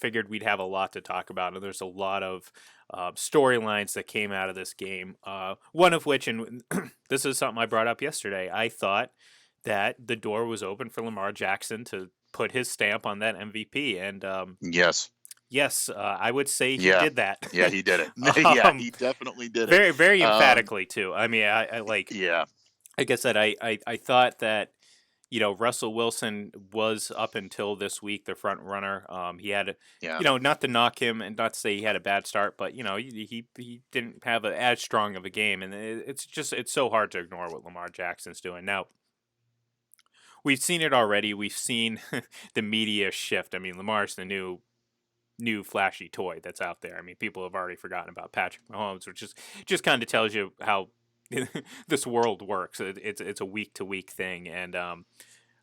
figured we'd have a lot to talk about, and there's a lot of storylines that came out of this game. One of which, and this is something I brought up yesterday, I thought that the door was open for Lamar Jackson to put his stamp on that MVP, and Yes. yes, I would say he Yeah. did that. Yeah, he did it. Yeah, um, he definitely did it. very, very Um, emphatically too. I mean, I yeah. like I said, I thought that Russell Wilson was up until this week the front runner. He had, Yeah. not to knock him and not to say he had a bad start, but he didn't have as strong of a game, and it's so hard to ignore what Lamar Jackson's doing now. We've seen it already. We've seen the media shift. I mean, Lamar's the new flashy toy that's out there. I mean, people have already forgotten about Patrick Mahomes, which just kind of tells you how this world works. It's a week to week thing, and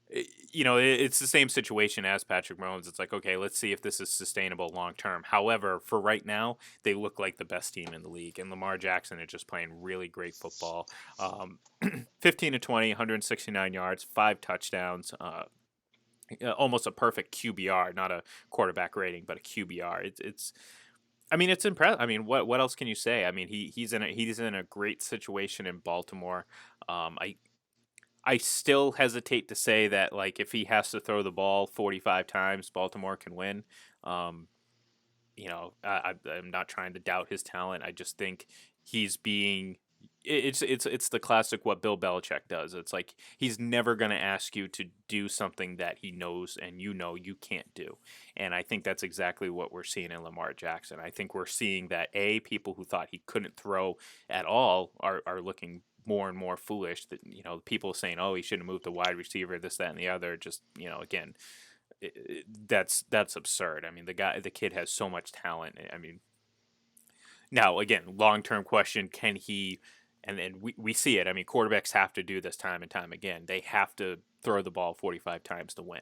it's the same situation as Patrick Mahomes. It's like, okay, let's see if this is sustainable long term. However, for right now, they look like the best team in the league, and Lamar Jackson is just playing really great football. 15 to 20, 169 yards, 5 touchdowns. Almost a perfect QBR, not a quarterback rating, but a QBR. It's I mean, it's impressive. I mean, what else can you say? I mean, he's in a great situation in Baltimore. I still hesitate to say that, like, if he has to throw the ball 45 times, Baltimore can win. Um, I'm not trying to doubt his talent. I just think he's being it's the classic what Bill Belichick does. It's like he's never going to ask you to do something that he knows and you can't do. And I think that's exactly what we're seeing in Lamar Jackson. I think we're seeing that people who thought he couldn't throw at all are looking more and more foolish. That people saying, oh, he shouldn't move the wide receiver, this, that, and the other. Just again, that's absurd. I mean, the kid has so much talent. I mean, now again, long term question: can he? And then we see it. I mean, quarterbacks have to do this time and time again. They have to throw the ball 45 times to win.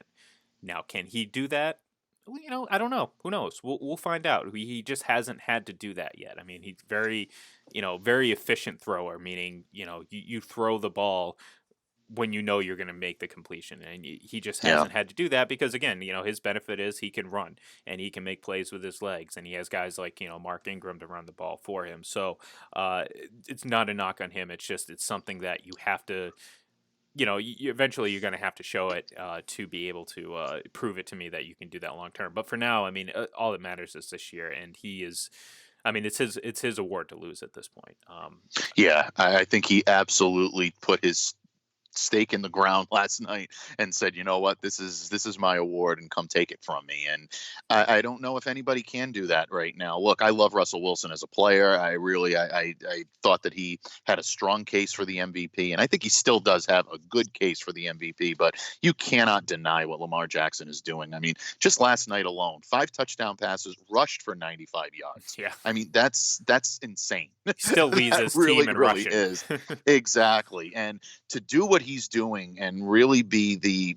Now, can he do that? Well, I don't know. Who knows? We'll find out. He just hasn't had to do that yet. I mean, he's very efficient thrower. Meaning, you throw the ball when you're going to make the completion, and he just Yeah. hasn't had to do that because, again, his benefit is he can run and he can make plays with his legs, and he has guys like Mark Ingram to run the ball for him. So it's not a knock on him. It's something that you have to. Eventually you're going to have to show it to be able to prove it to me that you can do that long term. But for now, I mean, all that matters is this year, and he is. I mean, it's his award to lose at this point. Yeah, I think he absolutely put his stake in the ground last night and said, you know what, this is my award and come take it from me. And I don't know if anybody can do that right now. Look, I love Russell Wilson as a player. I thought that he had a strong case for the MVP, and I think he still does have a good case for the MVP, but you cannot deny what Lamar Jackson is doing. I mean, just last night alone, 5 touchdown passes, rushed for 95 yards. Yeah. I mean, that's insane. He still leads his really, team in really rushing. is. Exactly. And to do what he's doing and really be the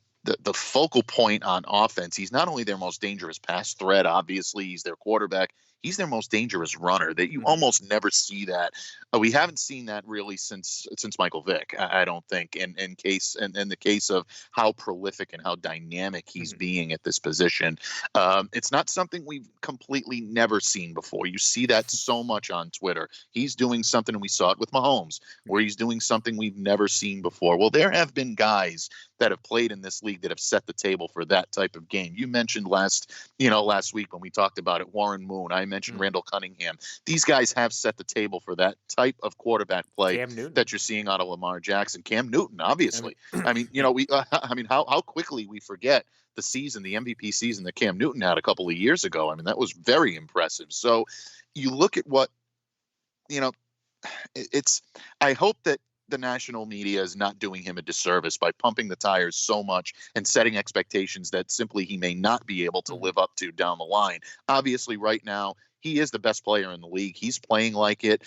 focal point on offense, he's not only their most dangerous pass threat, obviously, he's their quarterback, he's their most dangerous runner. That you almost never see that. We haven't seen that really since Michael Vick, I don't think, in the case of how prolific and how dynamic he's being at this position. It's not something we've completely never seen before. You see that so much on Twitter. He's doing something, and we saw it with Mahomes, where he's doing something we've never seen before. Well, there have been guys that have played in this league that have set the table for that type of game. You mentioned last week when we talked about it, Warren Moon. I mentioned Randall Cunningham. These guys have set the table for that type of quarterback play that you're seeing out of Lamar Jackson. Cam Newton, obviously. I mean, how quickly we forget the MVP season that Cam Newton had a couple of years ago. I mean, that was very impressive. So you look at what, I hope that the national media is not doing him a disservice by pumping the tires so much and setting expectations that simply he may not be able to live up to down the line. Obviously, right now, he is the best player in the league. He's playing like it.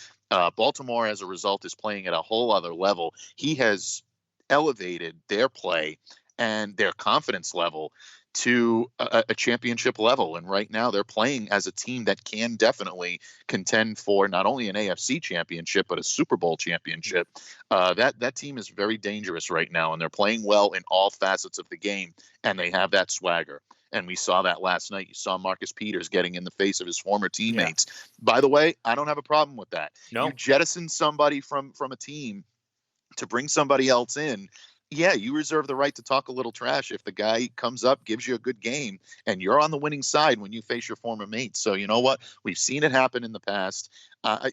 Baltimore, as a result, is playing at a whole other level. He has elevated their play and their confidence level to a championship level. And right now they're playing as a team that can definitely contend for not only an AFC championship, but a Super Bowl championship. That team is very dangerous right now, and they're playing well in all facets of the game, and they have that swagger. And we saw that last night. You saw Marcus Peters getting in the face of his former Yeah. teammates. By the way, I don't have a problem with that. You No. jettison somebody from a team to bring somebody else in. Yeah, you reserve the right to talk a little trash if the guy comes up, gives you a good game, and you're on the winning side when you face your former mates. So you know what? We've seen it happen in the past.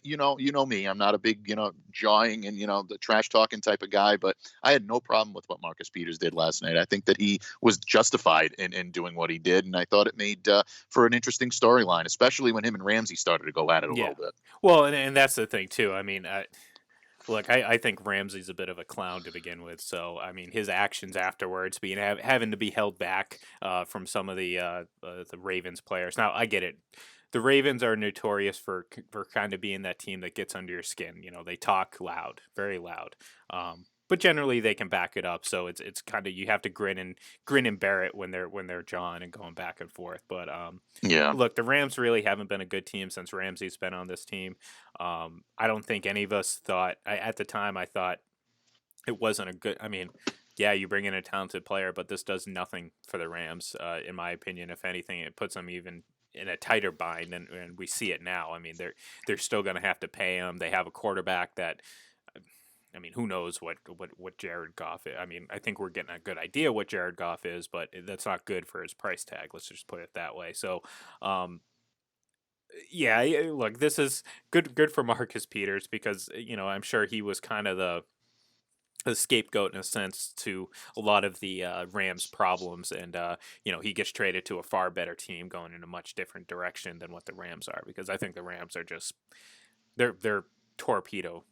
You know me. I'm not a big, jawing and the trash talking type of guy, but I had no problem with what Marcus Peters did last night. I think that he was justified in doing what he did, and I thought it made for an interesting storyline, especially when him and Ramsey started to go at it a Yeah. little bit. Well, and that's the thing too. I mean, look, I think Ramsey's a bit of a clown to begin with. So I mean, his actions afterwards, having to be held back from some of the Ravens players. Now I get it. The Ravens are notorious for kind of being that team that gets under your skin. You know, they talk loud, very loud. But generally they can back it up. So it's kind of, you have to grin and bear it when they're jawing and going back and forth. But Yeah. look, the Rams really haven't been a good team since Ramsey's been on this team. I don't think any of us thought, at the time, I thought it wasn't a good. I mean, yeah, you bring in a talented player, but this does nothing for the Rams, in my opinion. If anything, it puts them even in a tighter bind, and we see it now. I mean, they're still going to have to pay him. They have a quarterback that. I mean, who knows what Jared Goff is? I mean, I think we're getting a good idea what Jared Goff is, but that's not good for his price tag. Let's just put it that way. So, yeah, look, this is good for Marcus Peters because I'm sure he was kind of the scapegoat in a sense to a lot of the Rams' problems, and he gets traded to a far better team going in a much different direction than what the Rams are, because I think the Rams are just they're torpedo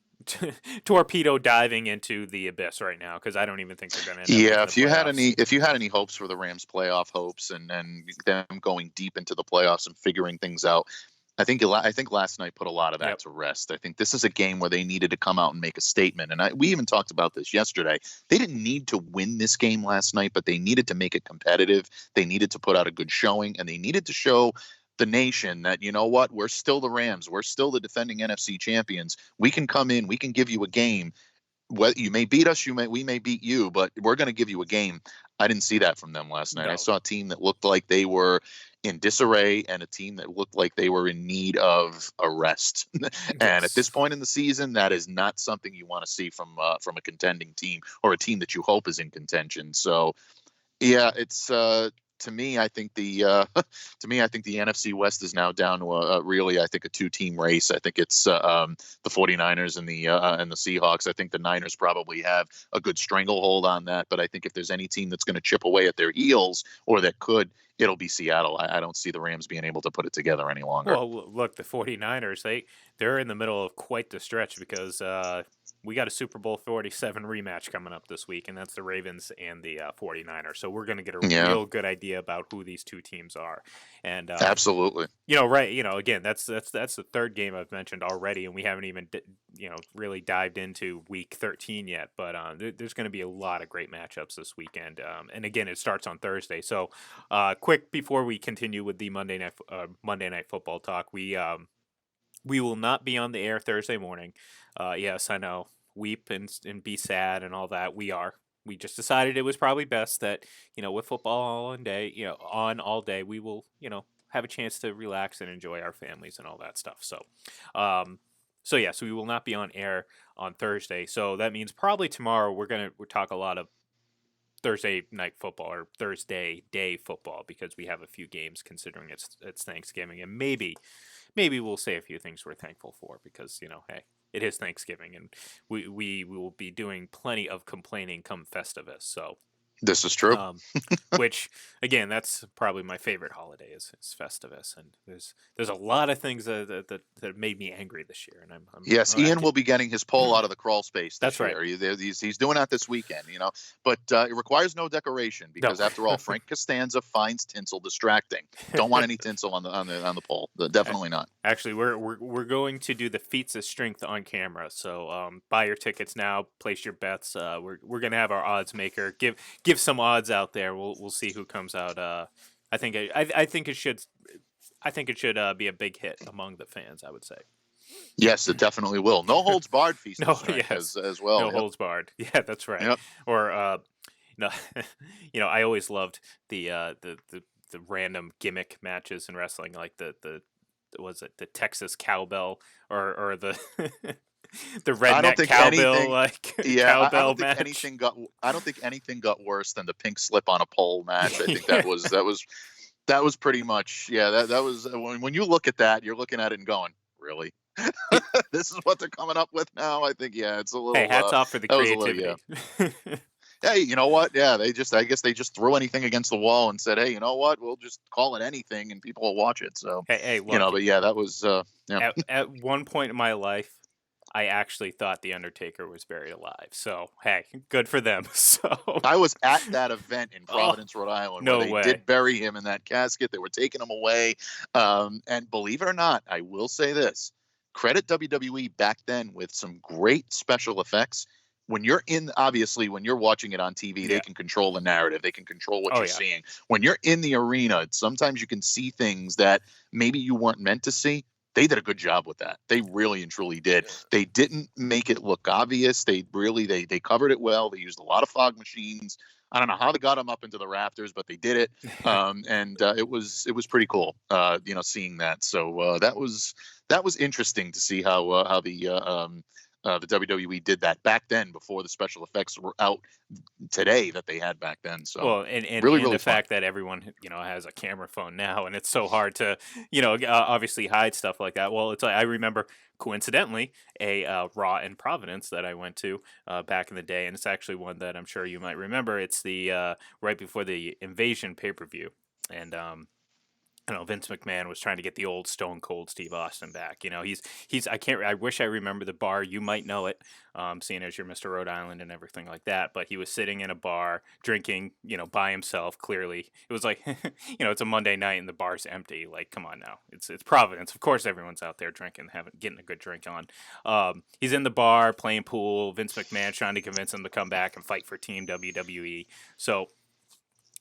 torpedo diving into the abyss right now, because I don't even think they're going to end up Yeah, making the playoffs. if you had any hopes for the Rams playoff hopes and them going deep into the playoffs and figuring things out, I think last night put a lot of that Yep. to rest. I think this is a game where they needed to come out and make a statement. And we even talked about this yesterday. They didn't need to win this game last night, but they needed to make it competitive. They needed to put out a good showing, and they needed to show the nation that, you know what, we're still the Rams. We're still the defending NFC champions. We can come in, we can give you a game. What, you may beat us, we may beat you, but we're going to give you a game. I didn't see that from them last night. I No. saw a team that looked like they were in disarray and a team that looked like they were in need of a rest. And at this Yes. point in the season, that is not something you want to see from a contending team or a team that you hope is in contention. So yeah, it's to me, I think the NFC West is now down to really, I think, a two-team race. I think it's the 49ers and the Seahawks. I think the Niners probably have a good stranglehold on that, but I think if there's any team that's going to chip away at their heels or that could, it'll be Seattle. I don't see the Rams being able to put it together any longer. Well, look, the 49ers, they're in the middle of quite the stretch, because we got a Super Bowl 47 rematch coming up this week, and that's the Ravens and the 49ers. So we're going to get a Yeah, real good idea about who these two teams are. And absolutely. right, again, that's the third game I've mentioned already, and we haven't even really dived into week 13 yet. But there's going to be a lot of great matchups this weekend, and again, it starts on Thursday. So, quick before we continue with the Monday night football talk, we will not be on the air Thursday morning. Yes, I know, weep and be sad and all that. We just decided it was probably best that with football on all day, we will have a chance to relax and enjoy our families and all that stuff. So, so we will not be on air on Thursday. So that means probably tomorrow we'll talk a lot of Thursday night football or Thursday day football, because we have a few games considering it's Thanksgiving, and maybe we'll say a few things we're thankful for, because hey, it is Thanksgiving, and we will be doing plenty of complaining come Festivus. So This is true. which again, that's probably my favorite holiday is Festivus, and there's a lot of things that made me angry this year, and Yes, Ian will be getting his pole out of the crawl space this That's right. year. He's doing that this weekend, but it requires no decoration No. because, after all, Frank Costanza finds tinsel distracting. Don't want any tinsel on the pole. Definitely not. Actually, we're going to do the feats of strength on camera. So buy your tickets now, place your bets. We're gonna have our odds maker give some odds out there. We'll see who comes out. I think it should be a big hit among the fans, I would say. Yes, it definitely will. No holds barred feast No, of strength yes. as well. No Yep. holds barred. Yeah, that's right. Yep. Or no, I always loved the the random gimmick matches in wrestling, like the was it the Texas cowbell or the the I don't redneck think cowbell anything. like Yeah, I cowbell don't think match. anything got. I don't think anything got worse than the pink slip on a pole match. I think Yeah. that was pretty much. Yeah, that was when you look at that, you're looking at it and going, really, this is what they're coming up with now. I think yeah, it's a Hey, little. hats off for the That was a little yeah. creativity. Hey, you know what? Yeah, I guess they just threw anything against the wall and said, hey, you know what? We'll just call it anything and people will watch it. So, Hey, look, but yeah, that was yeah. at one point in my life, I actually thought the Undertaker was buried alive. So hey, good for them. So I was at that event in oh, Providence, Rhode Island, where no they way. did bury him in that casket. They were taking him away. And believe it or not, I will say this, credit WWE back then with some great special effects. Obviously, when you're watching it on TV, they Yeah. can control the narrative. They can control what Oh you're yeah. seeing. When you're in the arena, sometimes you can see things that maybe you weren't meant to see. They did a good job with that. They really and truly did. They didn't make it look obvious. They covered it well. They used a lot of fog machines. I don't know how they got them up into the rafters, but they did it. And it was pretty cool, seeing that. So that was interesting to see how the WWE did that back then before the special effects were out today that they had back then. So Well, and really, and really the fun. fact that everyone has a camera phone now, and it's so hard to obviously hide stuff like that. Well, it's like I remember coincidentally a Raw in Providence that I went to back in the day, and it's actually one that I'm sure you might remember. It's the right before the Invasion pay per view, and Vince McMahon was trying to get the old Stone Cold Steve Austin back. He's I can't I wish I remember the bar. You might know it, seeing as you're Mr. Rhode Island and everything like that. But he was sitting in a bar drinking, by himself. Clearly, it was like, it's a Monday night and the bar's empty. Like, come on now, it's Providence. Of course, everyone's out there drinking, getting a good drink on. He's in the bar playing pool. Vince McMahon's trying to convince him to come back and fight for Team WWE. So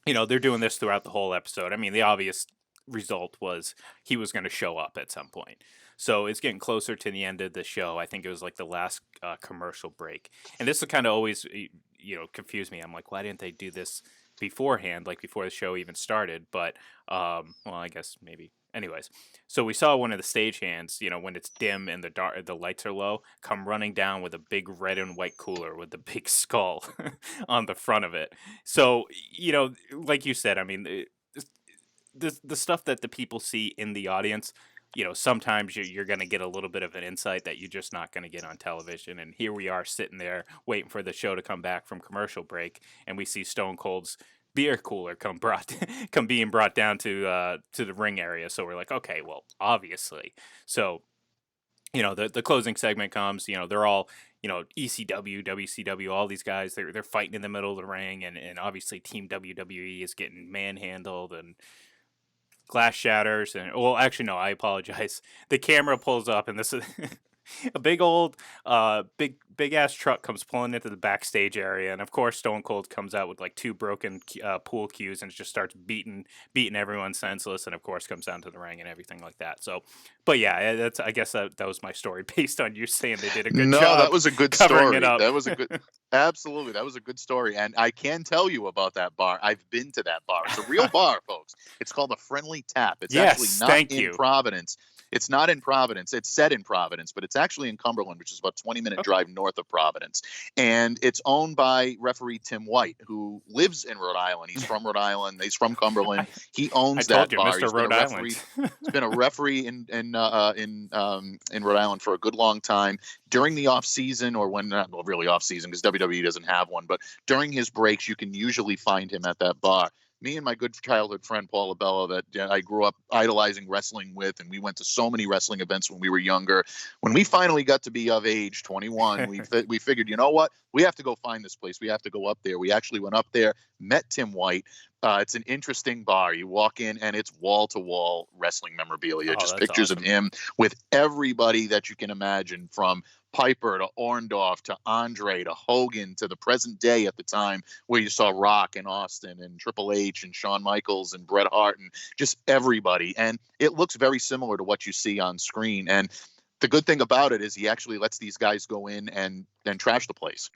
they're doing this throughout the whole episode. I mean, the obvious result was he was going to show up at some point. So it's getting closer to the end of the show. I think it was like the last commercial break. And this is kind of always, confuse me. I'm like, why didn't they do this beforehand, like before the show even started? But, well, I guess maybe. Anyways, so we saw one of the stagehands, when it's dim and the lights are low, come running down with a big red and white cooler with the big skull on the front of it. So, like you said, I mean, the stuff that the people see in the audience, sometimes you're going to get a little bit of an insight that you're just not going to get on television. And here we are sitting there waiting for the show to come back from commercial break, and we see Stone Cold's beer cooler come being brought down to the ring area. So we're like, okay, well, obviously. So the closing segment comes. They're all ECW, WCW, all these guys. They're fighting in the middle of the ring, and obviously Team WWE is getting manhandled and glass shatters. And well, actually no, I apologize. The camera pulls up and this is a big old big ass truck comes pulling into the backstage area, and of course Stone Cold comes out with like two broken pool cues and just starts beating everyone senseless, and of course comes down to the ring and everything like that. So but yeah, that's I guess that was my story based on you saying they did a good No, that job was a good covering it story. up. That was a good, absolutely. That was a good story. And I can tell you about that bar. I've been to that bar. It's a real bar, folks. It's called a Friendly Tap. It's actually Yes, not thank in you. Providence. It's not in Providence. It's set in Providence, but it's actually in Cumberland, which is about 20-minute Okay. drive north of Providence. And it's owned by referee Tim White, who lives in Rhode Island. He's from Rhode Island. He's from Cumberland. I, He I owns told that you, bar. Mr. He's been a Rhode Island. referee. He's been a referee in Rhode Island for a good long time. During the off season, or when not well, really off season, because WWE doesn't have one, but during his breaks, you can usually find him at that bar. Me and my good childhood friend Paul Abella, that I grew up idolizing wrestling with, and we went to so many wrestling events when we were younger. When we finally got to be of age, 21, we figured, you know what, we have to go find this place. We have to go up there. We actually went up there, met Tim White. It's an interesting bar. You walk in and it's wall to wall wrestling memorabilia, Oh, just that's pictures of awesome. him with everybody that you can imagine, from Piper to Orndorff to Andre to Hogan to the present day at the time, where you saw Rock and Austin and Triple H and Shawn Michaels and Bret Hart and just everybody. And it looks very similar to what you see on screen. And the good thing about it is he actually lets these guys go in and then trash the place.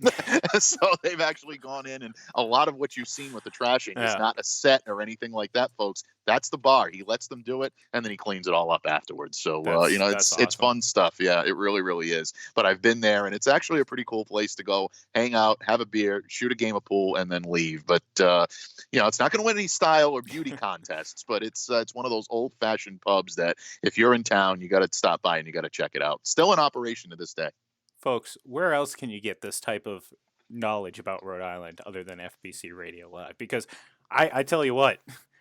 So they've actually gone in, and a lot of what you've seen with the trashing is Yeah, not a set or anything like that, folks. That's the bar. He lets them do it, and then he cleans it all up afterwards. So that's it's awesome. fun stuff. Yeah, it really, really is. But I've been there, and it's actually a pretty cool place to go, hang out, have a beer, shoot a game of pool, and then leave. But it's not going to win any style or beauty contests, but it's one of those old fashioned pubs that if you're in town, you got to stop by and you got to check it out. Still in operation to this day. Folks, where else can you get this type of knowledge about Rhode Island other than FBC Radio Live? Because I tell you what,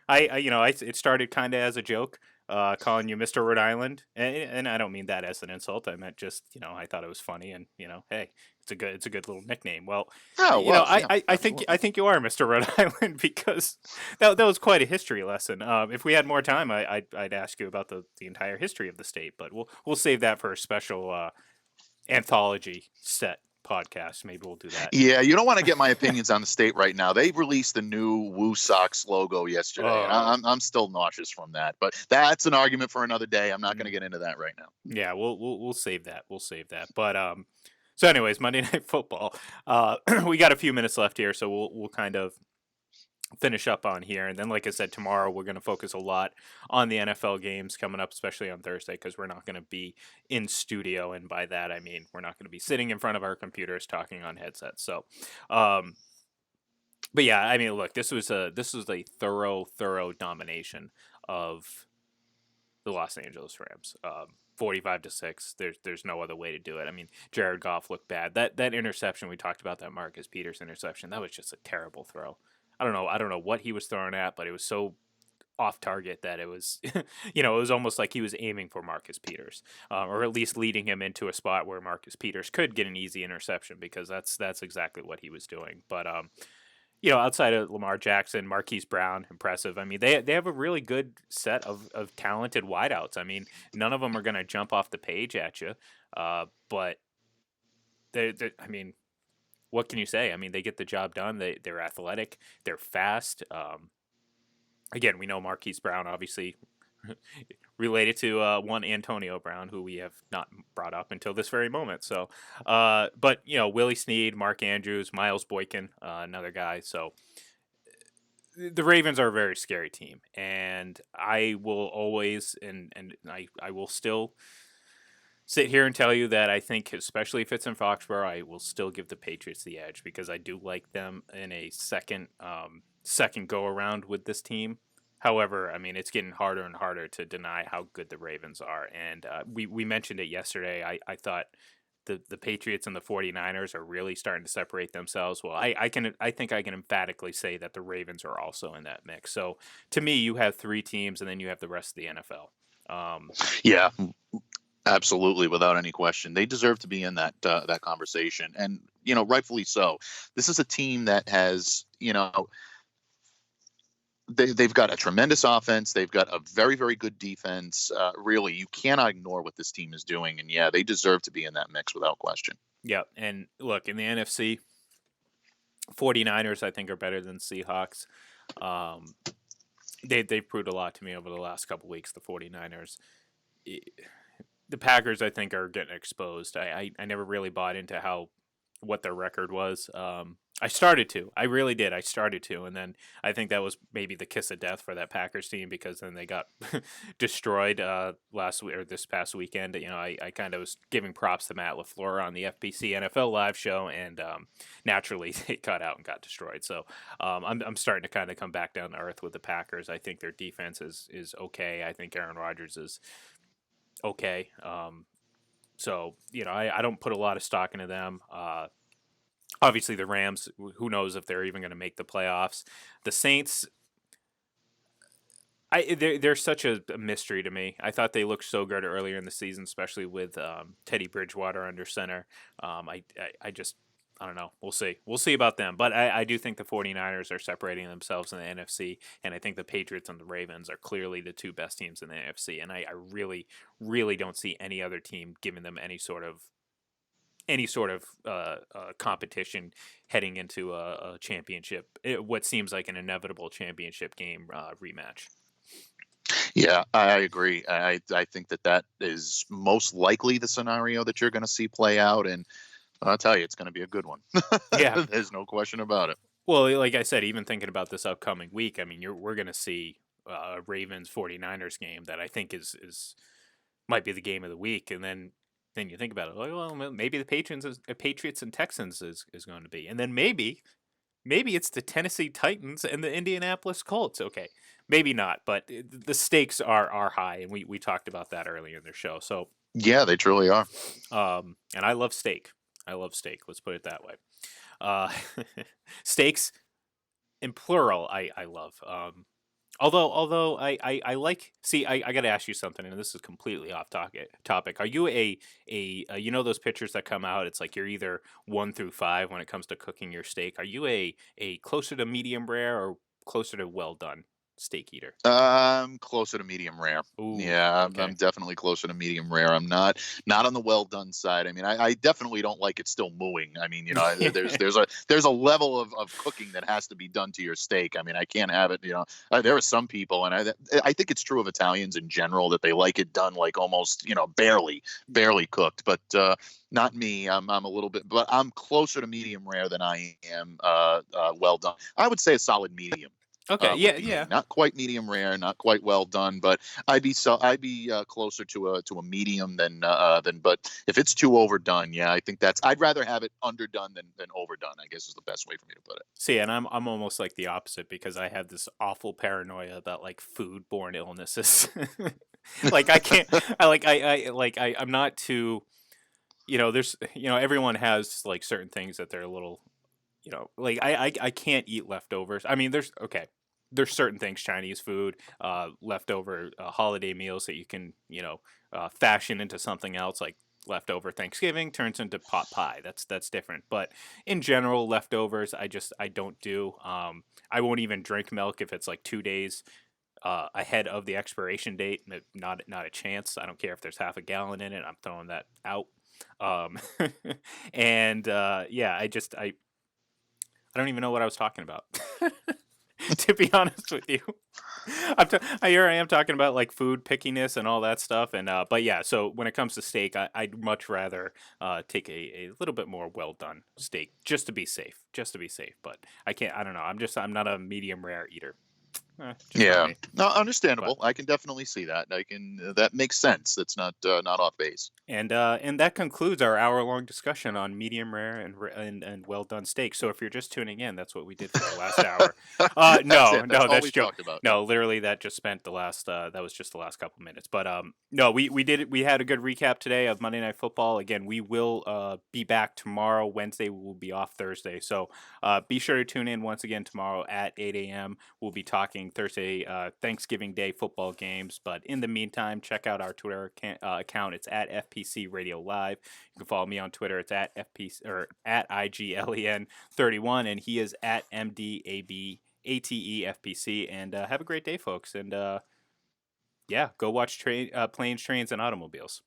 it started kind of as a joke, calling you Mr. Rhode Island, and I don't mean that as an insult. I meant just, I thought it was funny, and hey, it's a good little nickname. Well, Oh, it was. Yeah, I absolutely. think you are Mr. Rhode Island because that was quite a history lesson. If we had more time, I'd ask you about the entire history of the state, but we'll save that for a special anthology set podcast. Maybe we'll do that. Yeah, you don't want to get my opinions on the state right now. They released the new Woo Sox logo yesterday, and Oh, I'm still nauseous from that. But that's an argument for another day. I'm not going to get into that right now. yeah, we'll save that. We'll save that. But so anyways, Monday Night Football. We got a few minutes left here, so we'll kind of finish up on here, and then like I said, tomorrow we're going to focus a lot on the NFL games coming up, especially on Thursday, because we're not going to be in studio, and by that I mean we're not going to be sitting in front of our computers talking on headsets. So, um, but yeah, I mean, look, this was a thorough domination of the Los Angeles Rams. 45-6. There's no other way to do it. I mean, Jared Goff looked bad. That interception we talked about, that Marcus Peters interception, that was just a terrible throw. I don't know what he was throwing at, but it was so off target that it was, it was almost like he was aiming for Marcus Peters, or at least leading him into a spot where Marcus Peters could get an easy interception, because that's exactly what he was doing. But outside of Lamar Jackson, Marquise Brown, impressive. I mean, they have a really good set of talented wideouts. I mean, none of them are going to jump off the page at you, but I mean, what can you say? I mean, they get the job done. They're athletic. They're fast. Again, we know Marquise Brown, obviously related to one Antonio Brown, who we have not brought up until this very moment. So, but Willie Snead, Mark Andrews, Miles Boykin, another guy. So the Ravens are a very scary team, and I will always and I will still sit here and tell you that I think, especially if it's in Foxborough, I will still give the Patriots the edge, because I do like them in a second go around with this team. However, I mean, it's getting harder and harder to deny how good the Ravens are. And we mentioned it yesterday. I thought the Patriots and the 49ers are really starting to separate themselves. Well, I think I can emphatically say that the Ravens are also in that mix. So to me, you have three teams, and then you have the rest of the NFL. Yeah, absolutely, without any question. They deserve to be in that conversation, and rightfully so. This is a team that has they've got a tremendous offense. They've got a very, very good defense. Really, you cannot ignore what this team is doing. And yeah, they deserve to be in that mix without question. Yeah, and look, in the NFC, 49ers I think are better than Seahawks. Um, they've proved a lot to me over the last couple weeks, the 49ers. The Packers I think are getting exposed. I never really bought into what their record was. I started to. I really did. I started to. And then I think that was maybe the kiss of death for that Packers team, because then they got destroyed last week, or this past weekend. I kind of was giving props to Matt LaFleur on the FPC NFL live show, and naturally they cut out and got destroyed. So I'm starting to kind of come back down to earth with the Packers. I think their defense is okay. I think Aaron Rodgers is okay. So I don't put a lot of stock into them. Obviously, the Rams, who knows if they're even going to make the playoffs. The Saints, they're such a mystery to me. I thought they looked so good earlier in the season, especially with Teddy Bridgewater under center. I just, I don't know. We'll see. We'll see about them. But I do think the 49ers are separating themselves in the NFC, and I think the Patriots and the Ravens are clearly the two best teams in the NFC. And I really, really don't see any other team giving them any sort of competition heading into a championship, what seems like an inevitable championship game rematch. Yeah, I agree. I think that that is most likely the scenario that you're going to see play out, and I'll tell you, it's going to be a good one. Yeah. There's no question about it. Well, like I said, even thinking about this upcoming week, I mean, we're going to see a Ravens 49ers game that I think is might be the game of the week, and then you think about it, like, well, maybe the Patriots and Texans is going to be, and then maybe it's the Tennessee Titans and the Indianapolis Colts. Okay, maybe not, but the stakes are high, and we talked about that earlier in the show. So, Yeah, they truly are. and I love steak. I love steak. Let's put it that way. Uh, steaks in plural, I love. Although I like, see, I got to ask you something, and this is completely off topic. Are you you know those pictures that come out? It's like you're either 1 through 5 when it comes to cooking your steak. Are you a closer to medium rare or closer to well done steak eater? Closer to medium rare. Ooh, Yeah, I'm okay. definitely closer to medium rare. I'm not on the well done side. I mean, I definitely don't like it still mooing. I mean, there's a level of cooking that has to be done to your steak. I mean, I can't have it. There are some people, and I think it's true of Italians in general that they like it done like almost barely cooked. But not me. I'm a little bit, but I'm closer to medium rare than I am well done. I would say a solid medium Okay, would yeah, be me. yeah. Not quite medium rare, not quite well done, but I'd be closer to a medium than. But if it's too overdone, yeah, I think that's. I'd rather have it underdone than overdone. I guess is the best way for me to put it. See, and I'm almost like the opposite because I have this awful paranoia about like foodborne illnesses. Like I can't, I'm not too, there's, everyone has like certain things that they're a little, like I can't eat leftovers. I mean, there's certain things, Chinese food, leftover holiday meals that you can, fashion into something else, like leftover Thanksgiving turns into pot pie. That's different. But in general, leftovers, I don't do. I won't even drink milk if it's like 2 days ahead of the expiration date. Not a chance. I don't care if there's half a gallon in it. I'm throwing that out. Um, and yeah, I don't even know what I was talking about. To be honest with you, here I am talking about like food pickiness and all that stuff, and but yeah. So when it comes to steak, I'd much rather take a little bit more well done steak just to be safe, But I can't. I don't know. I'm not a medium rare eater. Just not Yeah, me. no, But understandable. I can definitely see that. I can. That makes sense. That's not off base. And that concludes our hour-long discussion on medium rare and well done steak. So if you're just tuning in, that's what we did for the last hour. That's No, it. That's no, all that's we joke. talked about. No, literally, that just spent the last. That was just the last couple minutes. But no, we did it. We had a good recap today of Monday Night Football. Again, we will be back tomorrow. Wednesday we will be off Thursday. So be sure to tune in once again tomorrow at 8 a.m. We'll be talking Thursday Thanksgiving Day football games. But in the meantime, check out our Twitter account. It's at FPC Radio Live. You can follow me on Twitter. It's at FPC or at IGLEN31, and he is at MDABATEFPC. And have a great day, folks. And yeah, go watch Planes, Trains, and Automobiles.